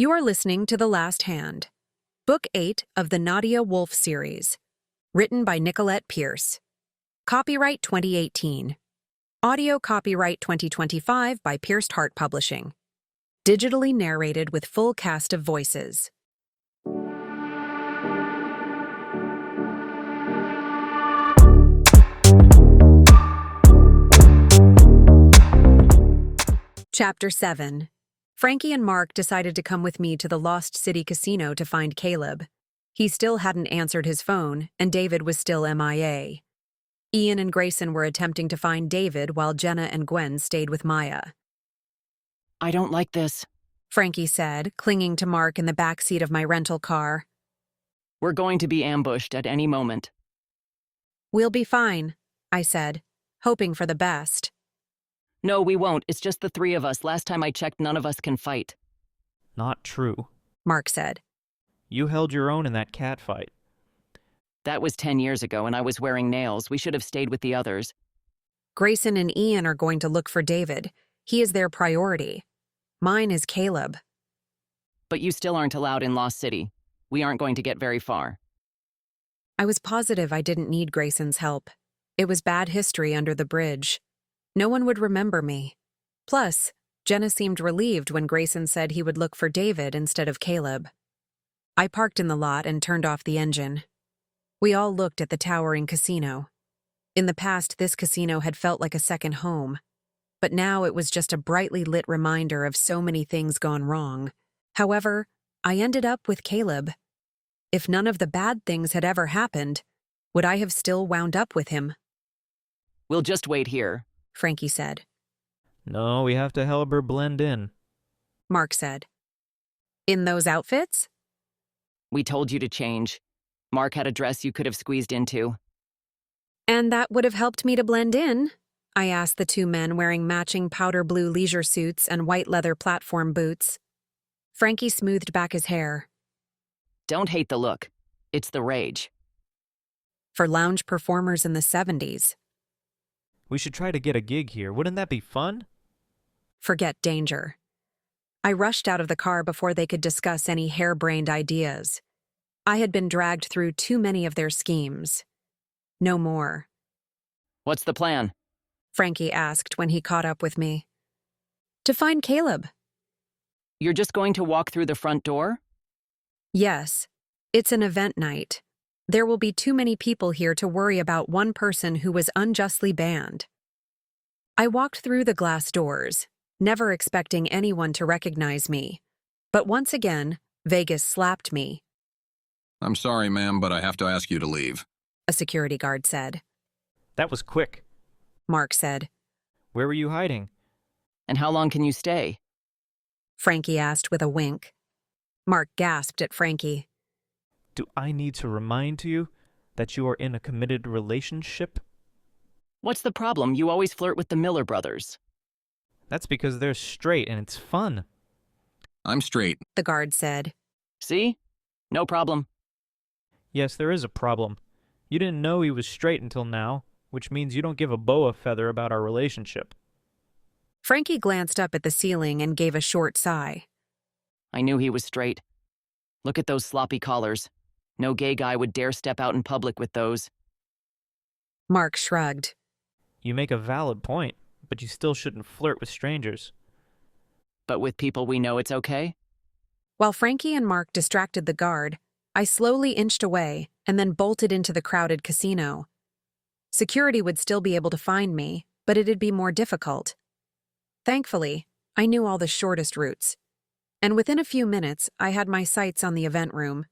You are listening to The Last Hand, Book 8 of the Nadia Wolf Series, written by Nicolette Pierce. Copyright 2018. Audio copyright 2025 by Pierced Heart Publishing. Digitally narrated with full cast of voices. Chapter 7. Frankie and Mark decided to come with me to the Lost City Casino to find Caleb. He still hadn't answered his phone, and David was still MIA. Ian and Grayson were attempting to find David while Jenna and Gwen stayed with Maya. I don't like this, Frankie said, clinging to Mark in the back seat of my rental car. We're going to be ambushed at any moment. We'll be fine, I said, hoping for the best. No, we won't. It's just the three of us. Last time I checked, none of us can fight. Not true. Mark said. You held your own in that cat fight. That was 10 years ago, and I was wearing nails. We should have stayed with the others. Grayson and Ian are going to look for David. He is their priority. Mine is Caleb. But you still aren't allowed in Lost City. We aren't going to get very far. I was positive I didn't need Grayson's help. It was bad history under the bridge. No one would remember me. Plus, Jenna seemed relieved when Grayson said he would look for David instead of Caleb. I parked in the lot and turned off the engine. We all looked at the towering casino. In the past, this casino had felt like a second home, but now it was just a brightly lit reminder of so many things gone wrong. However, I ended up with Caleb. If none of the bad things had ever happened, would I have still wound up with him? We'll just wait here, Frankie said. No, we have to help her blend in. Mark said. In those outfits? We told you to change. Mark had a dress you could have squeezed into. And that would have helped me to blend in, I asked the two men wearing matching powder blue leisure suits and white leather platform boots. Frankie smoothed back his hair. Don't hate the look. It's the rage. For lounge performers in the 70s. We should try to get a gig here. Wouldn't that be fun? Forget danger. I rushed out of the car before they could discuss any harebrained ideas. I had been dragged through too many of their schemes. No more. What's the plan? Frankie asked when he caught up with me. To find Caleb. You're just going to walk through the front door? Yes. It's an event night. There will be too many people here to worry about one person who was unjustly banned. I walked through the glass doors, never expecting anyone to recognize me. But once again, Vegas slapped me. I'm sorry, ma'am, but I have to ask you to leave, A security guard said. That was quick. Mark said. Where were you hiding? And how long can you stay? Frankie asked with a wink. Mark gasped at Frankie. Do I need to remind you that you are in a committed relationship? What's the problem? You always flirt with the Miller brothers. That's because they're straight and it's fun. I'm straight. The guard said. See? No problem. Yes, there is a problem. You didn't know he was straight until now, which means you don't give a boa feather about our relationship. Frankie glanced up at the ceiling and gave a short sigh. I knew he was straight. Look at those sloppy collars. No gay guy would dare step out in public with those. Mark shrugged. You make a valid point, but you still shouldn't flirt with strangers. But with people we know it's okay? While Frankie and Mark distracted the guard, I slowly inched away and then bolted into the crowded casino. Security would still be able to find me, but it'd be more difficult. Thankfully, I knew all the shortest routes, and within a few minutes I had my sights on the event room.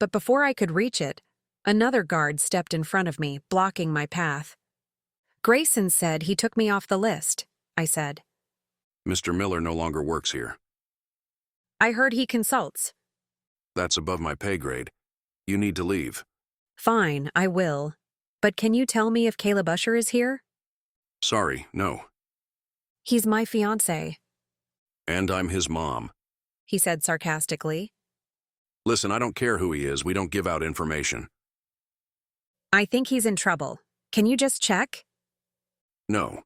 But before I could reach it, another guard stepped in front of me, blocking my path. Grayson said he took me off the list, I said. Mr. Miller no longer works here. I heard he consults. That's above my pay grade. You need to leave. Fine, I will. But can you tell me if Caleb Usher is here? Sorry, no. He's my fiancé, And I'm his mom. he said sarcastically. Listen, I don't care who he is. We don't give out information. I think he's in trouble. Can you just check? No.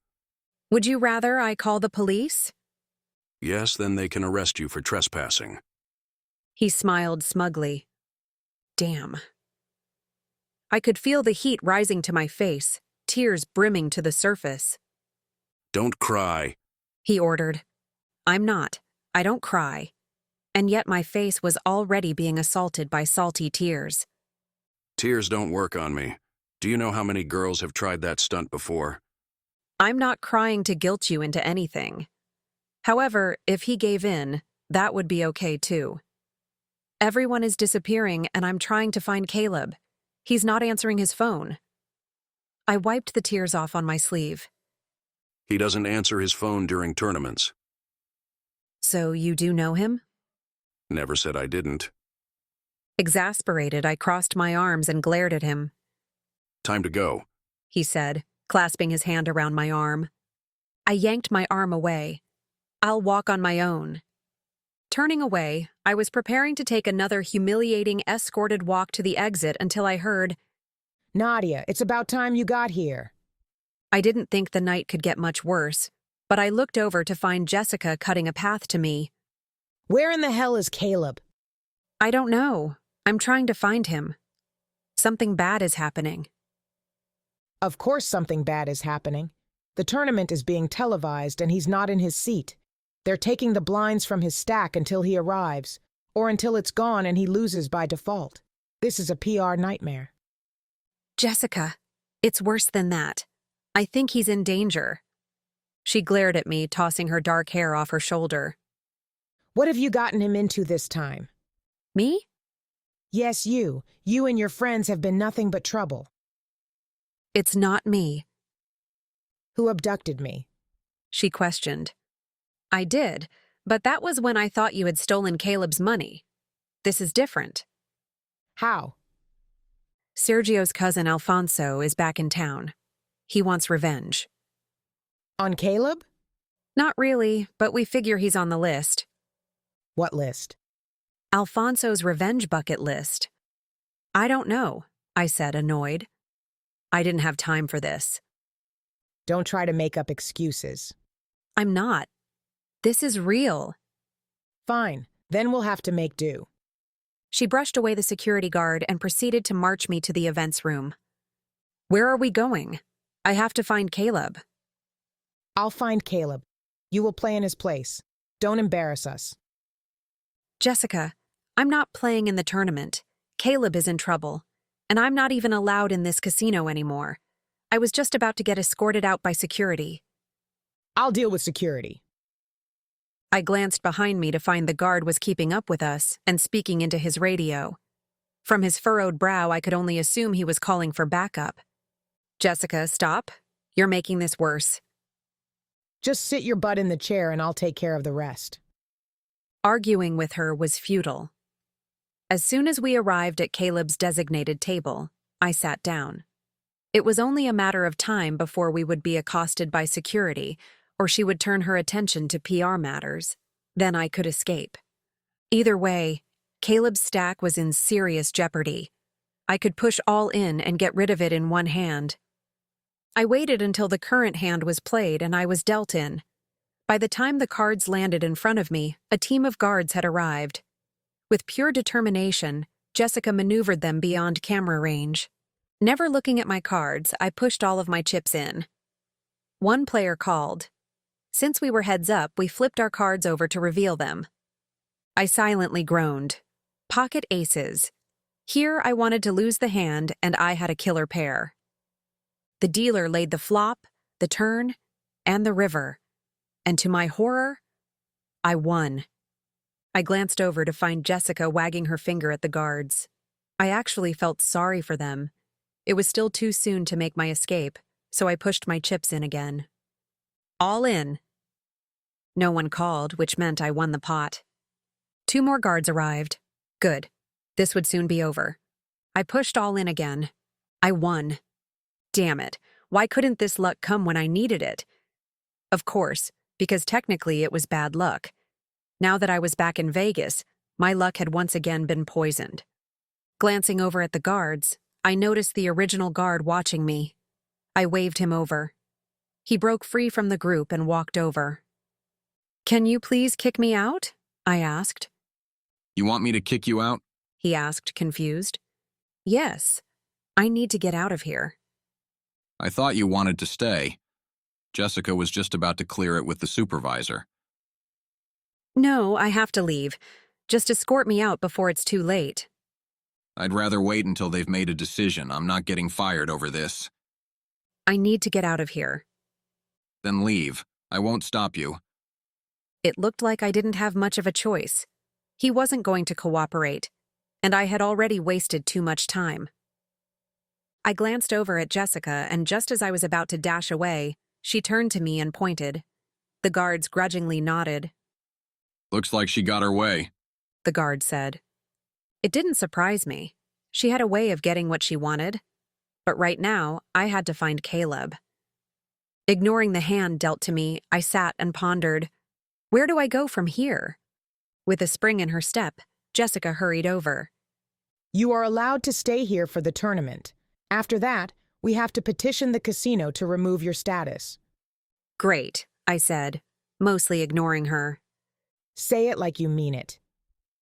Would you rather I call the police? Yes, then they can arrest you for trespassing. He smiled smugly. Damn. I could feel the heat rising to my face, tears brimming to the surface. Don't cry. He ordered. I'm not. I don't cry. And yet my face was already being assaulted by salty tears. Tears don't work on me. Do you know how many girls have tried that stunt before? I'm not crying to guilt you into anything. However, if he gave in, that would be okay too. Everyone is disappearing and I'm trying to find Caleb. He's not answering his phone. I wiped the tears off on my sleeve. He doesn't answer his phone during tournaments. So you do know him? Never said I didn't. Exasperated, I crossed my arms and glared at him. Time to go. He said, clasping his hand around my arm. I yanked my arm away. I'll walk on my own. Turning away, I was preparing to take another humiliating escorted walk to the exit until I heard, Nadia, it's about time you got here. I didn't think the night could get much worse, but I looked over to find Jessica cutting a path to me. Where in the hell is Caleb? I don't know. I'm trying to find him. Something bad is happening. Of course something bad is happening. The tournament is being televised and he's not in his seat. They're taking the blinds from his stack until he arrives, or until it's gone and he loses by default. This is a PR nightmare. Jessica, it's worse than that. I think he's in danger. She glared at me, tossing her dark hair off her shoulder. What have you gotten him into this time? Me? Yes, you. You and your friends have been nothing but trouble. It's not me. Who abducted me? She questioned. I did, but that was when I thought you had stolen Caleb's money. This is different. How? Sergio's cousin Alfonso is back in town. He wants revenge. On Caleb? Not really, but we figure he's on the list. What list? Alfonso's revenge bucket list. I don't know, I said, annoyed. I didn't have time for this. Don't try to make up excuses. I'm not. This is real. Fine, then we'll have to make do. She brushed away the security guard and proceeded to march me to the events room. Where are we going? I have to find Caleb. I'll find Caleb. You will play in his place. Don't embarrass us. Jessica, I'm not playing in the tournament. Caleb is in trouble, and I'm not even allowed in this casino anymore. I was just about to get escorted out by security. I'll deal with security. I glanced behind me to find the guard was keeping up with us and speaking into his radio. From his furrowed brow, I could only assume he was calling for backup. Jessica, stop. You're making this worse. Just sit your butt in the chair and I'll take care of the rest. Arguing with her was futile. As soon as we arrived at Caleb's designated table, I sat down. It was only a matter of time before we would be accosted by security, or she would turn her attention to PR matters. Then I could escape. Either way, Caleb's stack was in serious jeopardy. I could push all in and get rid of it in one hand. I waited until the current hand was played and I was dealt in. By the time the cards landed in front of me, a team of guards had arrived. With pure determination, Jessica maneuvered them beyond camera range. Never looking at my cards, I pushed all of my chips in. One player called. Since we were heads up, we flipped our cards over to reveal them. I silently groaned. Pocket aces. Here I wanted to lose the hand, and I had a killer pair. The dealer laid the flop, the turn, and the river. And to my horror, I won. I glanced over to find Jessica wagging her finger at the guards. I actually felt sorry for them. It was still too soon to make my escape, so I pushed my chips in again. All in. No one called, which meant I won the pot. 2 more guards arrived. Good. This would soon be over. I pushed all in again. I won. Damn it. Why couldn't this luck come when I needed it? Of course, because technically it was bad luck. Now that I was back in Vegas, my luck had once again been poisoned. Glancing over at the guards, I noticed the original guard watching me. I waved him over. He broke free from the group and walked over. Can you please kick me out? I asked. You want me to kick you out? He asked, confused. Yes, I need to get out of here. I thought you wanted to stay. Jessica was just about to clear it with the supervisor. No, I have to leave. Just escort me out before it's too late. I'd rather wait until they've made a decision. I'm not getting fired over this. I need to get out of here. Then leave. I won't stop you. It looked like I didn't have much of a choice. He wasn't going to cooperate, and I had already wasted too much time. I glanced over at Jessica, and just as I was about to dash away, she turned to me and pointed. The guards grudgingly nodded. Looks like she got her way. The guard said. It didn't surprise me. She had a way of getting what she wanted. But right now, I had to find Caleb. Ignoring the hand dealt to me, I sat and pondered. Where do I go from here? With a spring in her step, Jessica hurried over. You are allowed to stay here for the tournament. After that, we have to petition the casino to remove your status. Great, I said, mostly ignoring her. Say it like you mean it.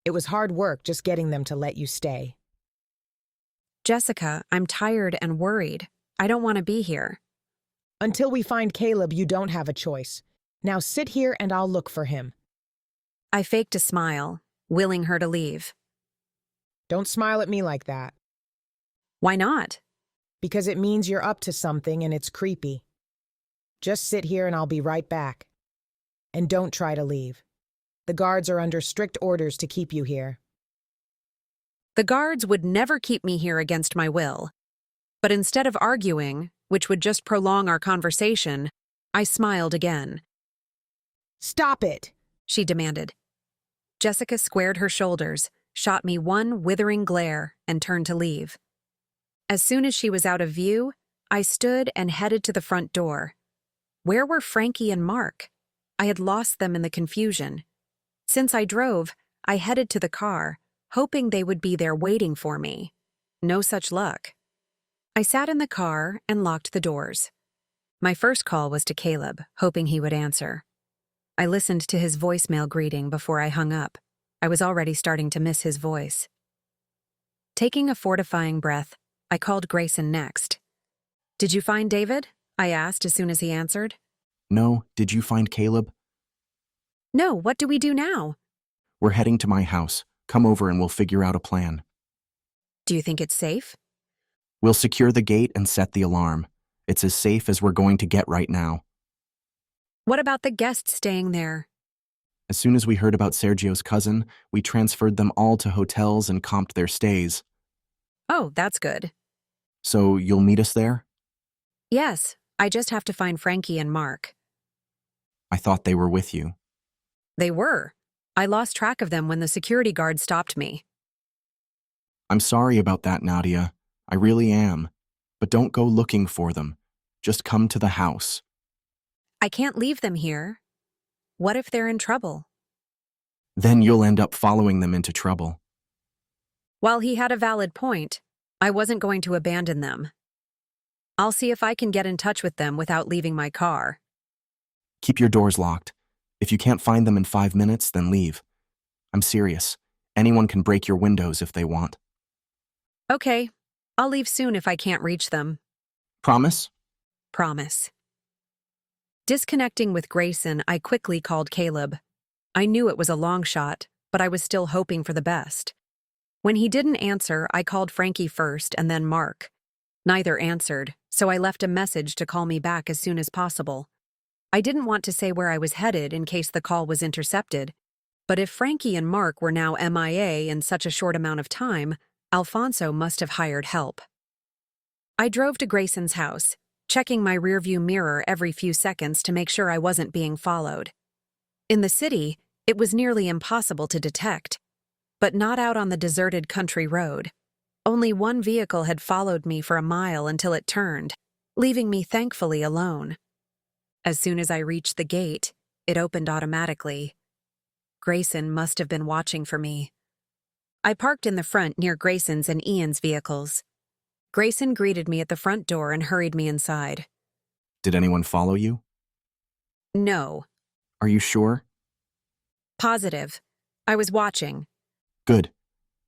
It was hard work just getting them to let you stay. Jessica, I'm tired and worried. I don't want to be here. Until we find Caleb, you don't have a choice. Now sit here and I'll look for him. I faked a smile, willing her to leave. Don't smile at me like that. Why not? Because it means you're up to something and it's creepy. Just sit here and I'll be right back. And don't try to leave. The guards are under strict orders to keep you here. The guards would never keep me here against my will. But instead of arguing, which would just prolong our conversation, I smiled again. Stop it! She demanded. Jessica squared her shoulders, shot me one withering glare, and turned to leave. As soon as she was out of view, I stood and headed to the front door. Where were Frankie and Mark? I had lost them in the confusion. Since I drove, I headed to the car, hoping they would be there waiting for me. No such luck. I sat in the car and locked the doors. My first call was to Caleb, hoping he would answer. I listened to his voicemail greeting before I hung up. I was already starting to miss his voice. Taking a fortifying breath, I called Grayson next. Did you find David? I asked as soon as he answered. No, did you find Caleb? No, what do we do now? We're heading to my house. Come over and we'll figure out a plan. Do you think it's safe? We'll secure the gate and set the alarm. It's as safe as we're going to get right now. What about the guests staying there? As soon as we heard about Sergio's cousin, we transferred them all to hotels and comped their stays. Oh, that's good. So you'll meet us there? Yes, I just have to find Frankie and Mark. I thought they were with you. They were. I lost track of them when the security guard stopped me. I'm sorry about that, Nadia. I really am. But don't go looking for them. Just come to the house. I can't leave them here. What if they're in trouble? Then you'll end up following them into trouble. While he had a valid point, I wasn't going to abandon them. I'll see if I can get in touch with them without leaving my car. Keep your doors locked. If you can't find them in 5 minutes, then leave. I'm serious. Anyone can break your windows if they want. Okay, I'll leave soon if I can't reach them. Promise? Promise. Disconnecting with Grayson, I quickly called Caleb. I knew it was a long shot, but I was still hoping for the best. When he didn't answer, I called Frankie first and then Mark. Neither answered, so I left a message to call me back as soon as possible. I didn't want to say where I was headed in case the call was intercepted, but if Frankie and Mark were now MIA in such a short amount of time, Alfonso must have hired help. I drove to Grayson's house, checking my rearview mirror every few seconds to make sure I wasn't being followed. In the city, it was nearly impossible to detect, but not out on the deserted country road. Only one vehicle had followed me for a mile until it turned, leaving me thankfully alone. As soon as I reached the gate, it opened automatically. Grayson must have been watching for me. I parked in the front near Grayson's and Ian's vehicles. Grayson greeted me at the front door and hurried me inside. Did anyone follow you? No. Are you sure? Positive. I was watching. Good.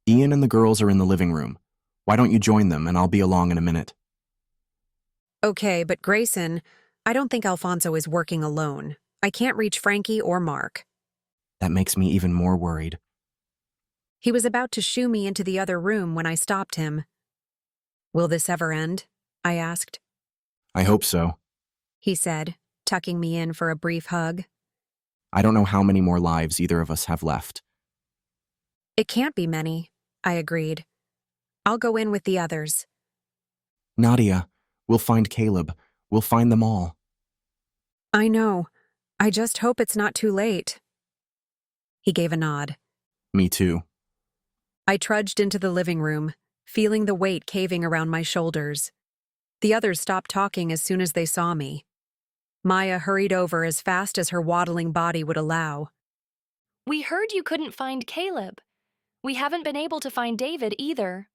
Ian and the girls are in the living room. Why don't you join them and I'll be along in a minute? Okay, but Grayson, I don't think Alfonso is working alone. I can't reach Frankie or Mark. That makes me even more worried. He was about to shoo me into the other room when I stopped him. Will this ever end? I asked. I hope so. He said, tucking me in for a brief hug. I don't know how many more lives either of us have left. It can't be many, I agreed. I'll go in with the others. Nadia, we'll find Caleb. We'll find them all. I know. I just hope it's not too late. He gave a nod. Me too. I trudged into the living room, feeling the weight caving around my shoulders. The others stopped talking as soon as they saw me. Maya hurried over as fast as her waddling body would allow. We heard you couldn't find Caleb. We haven't been able to find David either.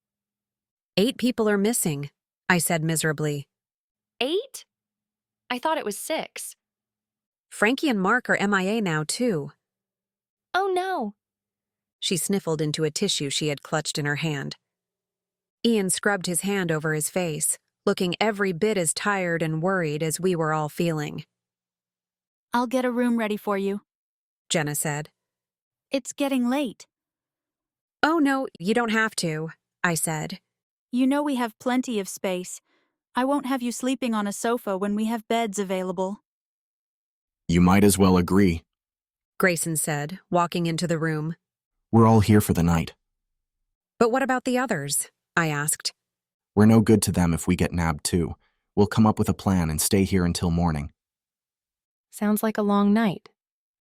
8 people are missing, I said miserably. 8? I thought it was 6. Frankie and Mark are MIA now, too. Oh no. She sniffled into a tissue she had clutched in her hand. Ian scrubbed his hand over his face, looking every bit as tired and worried as we were all feeling. I'll get a room ready for you, Jenna said. It's getting late. Oh no, you don't have to, I said. You know we have plenty of space. I won't have you sleeping on a sofa when we have beds available. You might as well agree. Grayson said, walking into the room. We're all here for the night. But what about the others? I asked. We're no good to them if we get nabbed too. We'll come up with a plan and stay here until morning. Sounds like a long night,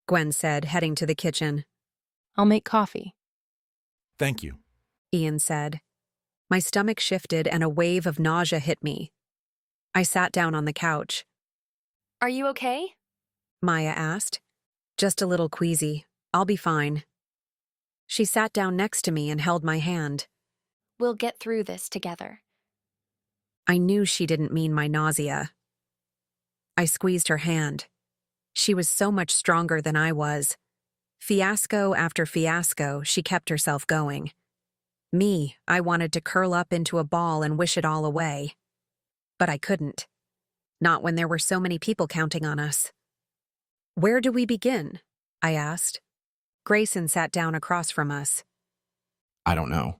Gwen said, heading to the kitchen. I'll make coffee. Thank you, Ian said. My stomach shifted and a wave of nausea hit me. I sat down on the couch. Are you okay? Maya asked. Just a little queasy. I'll be fine. She sat down next to me and held my hand. We'll get through this together. I knew she didn't mean my nausea. I squeezed her hand. She was so much stronger than I was. Fiasco after fiasco, she kept herself going. Me, I wanted to curl up into a ball and wish it all away. But I couldn't. Not when there were so many people counting on us. Where do we begin? I asked. Grayson sat down across from us. I don't know.